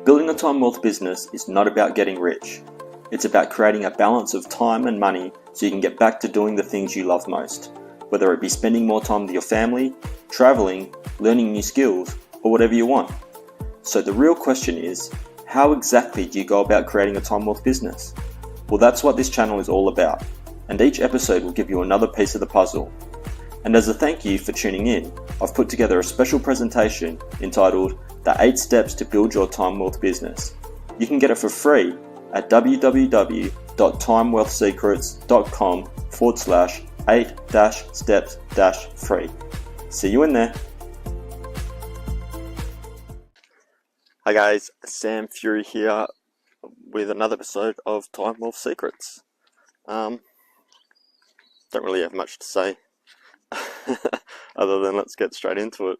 Building a time wealth business is not about getting rich. It's about creating a balance of time and money so you can get back to doing the things you love most, whether it be spending more time with your family, traveling, learning new skills, or whatever you want. So the real question is, how exactly do you go about creating a time wealth business? Well, that's what this channel is all about, and each episode will give you another piece of the puzzle. And as a thank you for tuning in, I've put together a special presentation entitled The 8 Steps to Build Your Time Wealth Business. You can get it for free at www.timewealthsecrets.com/8-steps-free. See you in there. Hi guys, Sam Fury here with another episode of Time Wealth Secrets. Don't really have much to say other than let's get straight into it.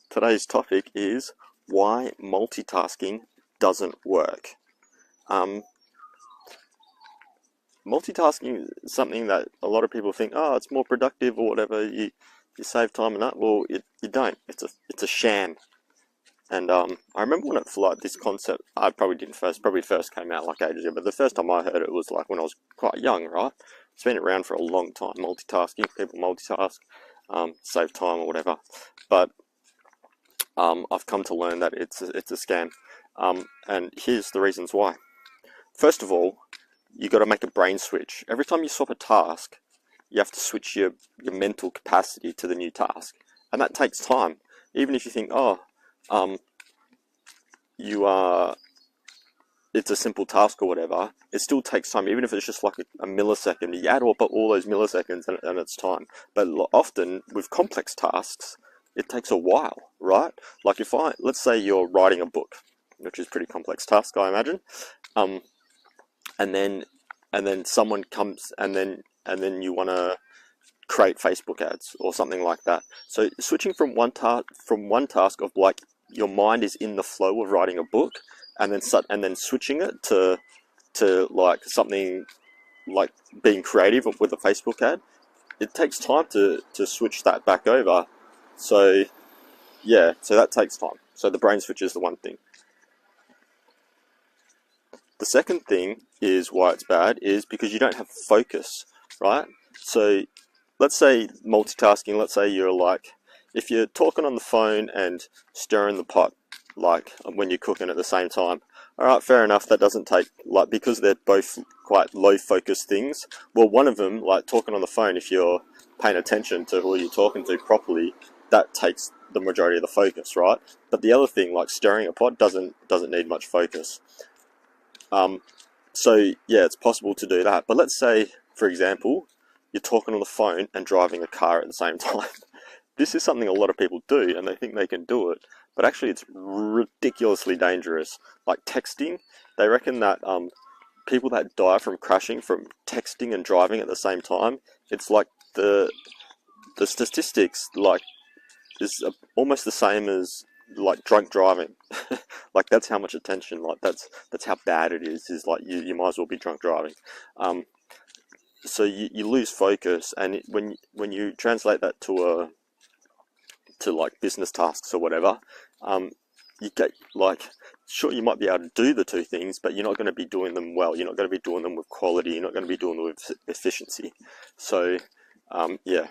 Today's topic is why multitasking doesn't work. Multitasking is something that a lot of people think, oh, it's more productive or whatever, you save time and that. Well, you don't. It's a sham. And I remember when this concept, I probably first came out like ages ago, but the first time I heard it was like when I was quite young, right? It's been around for a long time, multitasking, people multitask, save time or whatever. But I've come to learn that it's a scam. And here's the reasons why. First of all, you got to make a brain switch. Every time you swap a task, you have to switch your mental capacity to the new task. And that takes time. Even if you think, it's a simple task or whatever, it still takes time, even if it's just like a millisecond. You add up all those milliseconds and it's time. But often with complex tasks, it takes a while, right? Like let's say you're writing a book, which is a pretty complex task, I imagine. And then someone comes and then you want to create Facebook ads or something like that. So switching from one task of like your mind is in the flow of writing a book, and then switching it to like something like being creative with a Facebook ad, it takes time to switch that back over. So yeah, so that takes time. So the brain switch is the one thing. The second thing is why it's bad is because you don't have focus, right? So let's say multitasking, let's say you're like, if you're talking on the phone and stirring the pot, like when you're cooking at the same time, all right, fair enough, that doesn't take, like, because they're both quite low focus things. Well, one of them, like talking on the phone, if you're paying attention to who you're talking to properly, that takes the majority of the focus, right? But the other thing, like stirring a pot, doesn't need much focus. So yeah, it's possible to do that. But let's say, for example, you're talking on the phone and driving a car at the same time. This is something a lot of people do, and they think they can do it, but actually it's ridiculously dangerous. Like texting, they reckon that people that die from crashing from texting and driving at the same time, it's like the statistics like is almost the same as like drunk driving. Like that's how much attention, like that's how bad it is like you might as well be drunk driving. So you lose focus, and when you translate that to like business tasks or whatever, you get like, sure, you might be able to do the two things, but you're not going to be doing them well. You're not going to be doing them with quality. You're not going to be doing them with efficiency. So yeah.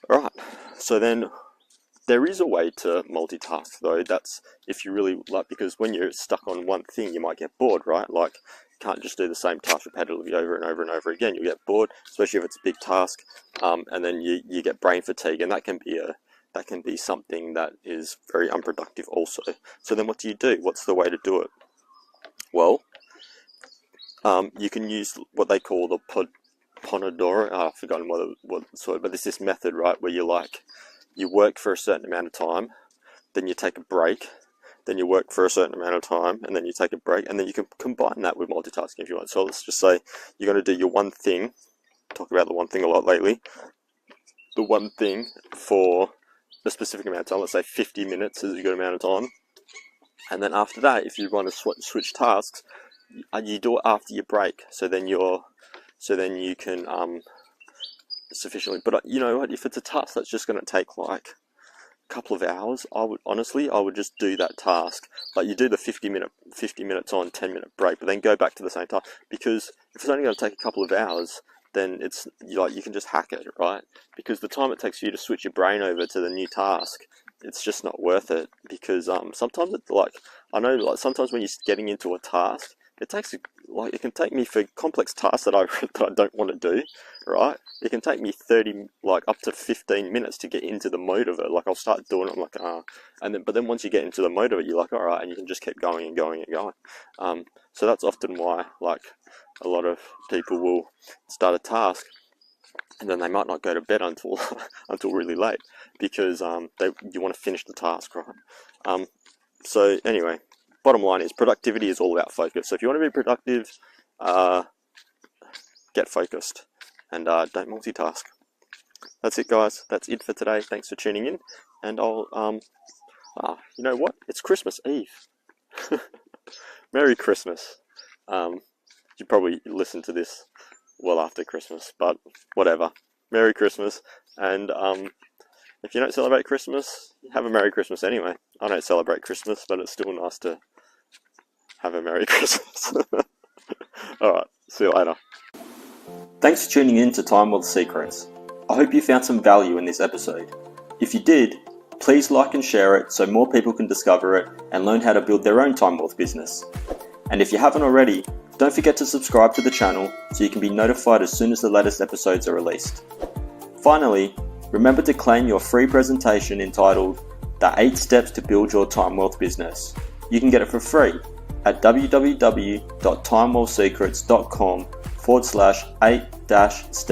All right. So then there is a way to multitask, though. That's if you really like, because when you're stuck on one thing, you might get bored, right? Like, you can't just do the same task repetitively over and over and over again. You'll get bored, especially if it's a big task, and then you get brain fatigue, and that can be something that is very unproductive also. So then what do you do? What's the way to do it? Well, you can use what they call the Pomodoro. I've forgotten what sort of, but there's this method, right, where you work for a certain amount of time, then you take a break, then you work for a certain amount of time, and then you take a break, and then you can combine that with multitasking if you want. So let's just say you're going to do your one thing, talk about the one thing a lot lately, the one thing for a specific amount of time, let's say 50 minutes is a good amount of time, and then after that, if you want to switch tasks, you do it after your break, so then you can sufficiently. But you know what, if it's a task that's just going to take like couple of hours, I would just do that task. Like you do the 50 minutes on, 10-minute break, but then go back to the same task. Because if it's only going to take a couple of hours, then it's like you can just hack it, right? Because the time it takes for you to switch your brain over to the new task, it's just not worth it. Because sometimes sometimes when you're getting into a task, it can take me for complex tasks that I don't want to do, right? It can take me 30, up to 15 minutes to get into the mode of it. Like I'll start doing it, I'm like, but then once you get into the mode of it, you're like, all right, and you can just keep going and going and going. So that's often why, a lot of people will start a task, and then they might not go to bed until really late, because you want to finish the task, right? So anyway, bottom line is productivity is all about focus. So if you want to be productive, get focused and don't multitask. That's it, guys. That's it for today. Thanks for tuning in, and I'll you know what? It's Christmas Eve. Merry Christmas. You probably listen to this well after Christmas, but whatever. Merry Christmas, and if you don't celebrate Christmas, have a Merry Christmas anyway. I don't celebrate Christmas, but it's still nice to have a Merry Christmas. Alright, see you later. Thanks for tuning in to Time Wealth Secrets. I hope you found some value in this episode. If you did, please like and share it so more people can discover it and learn how to build their own time wealth business. And if you haven't already, don't forget to subscribe to the channel so you can be notified as soon as the latest episodes are released. Finally, remember to claim your free presentation entitled The 8 Steps to Build Your Time Wealth Business. You can get it for free at www.timewealthsecrets.com/8-steps